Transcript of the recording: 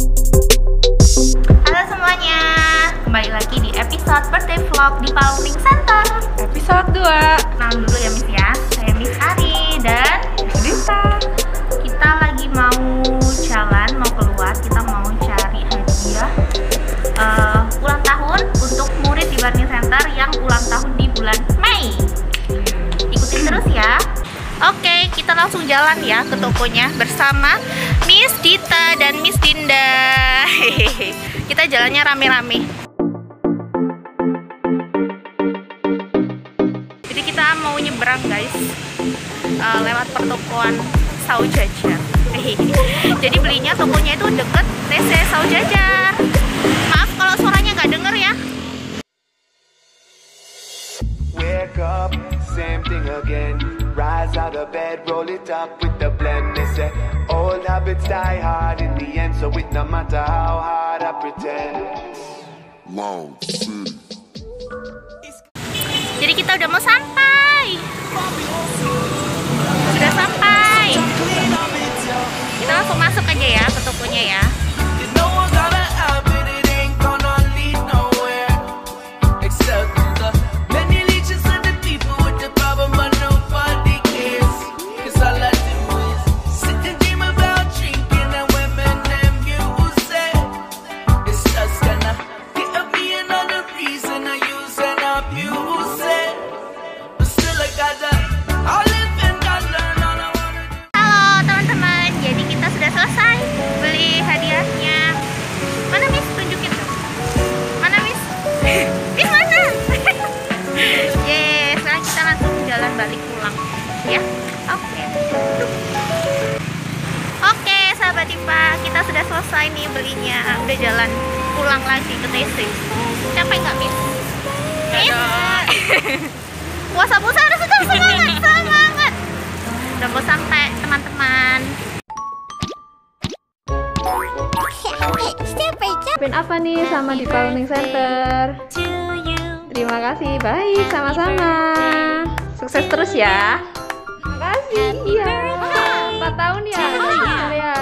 Halo semuanya, kembali lagi di episode birthday vlog di Palming Center Episode 2. Kenalan dulu ya Miss ya, saya Miss Ari dan Miss Dita. kita lagi mau jalan, mau keluar, kita mau cari hadiah ulang tahun untuk murid di Palming Center yang ulang tahun di bulan Mei. Ikutin terus ya. Oke, kita langsung jalan ya ke tokonya bersama Miss Dita dan Miss Dinda. Hehehe. Kita jalannya rame-rame. Jadi kita mau nyebrang guys, lewat pertokoan Saujajar. Jadi belinya tokonya itu deket TC Saujajar. Maaf kalau suaranya nggak denger ya. Wake up, same thing again. Rise out of bed, roll it up with the blend. They say old habits die hard in the end, so it no matter how hard I pretend. Wow, Jadi kita udah mau sampai. Sudah sampai. Kita langsung masuk aja ya ke tokonya ya. Balik pulang ya. Oke sahabat IPA, kita sudah selesai nih belinya, udah jalan pulang lagi ke TC. Capek nggak Miss? Puasa-puasa harus tetap semangat. Udah mau sampai teman-teman. Pin apa nih sama di Palming Center? Terima kasih, baik, sama-sama. Sukses terus ya. Terima kasih. Iya. 4 tahun ya. Ya.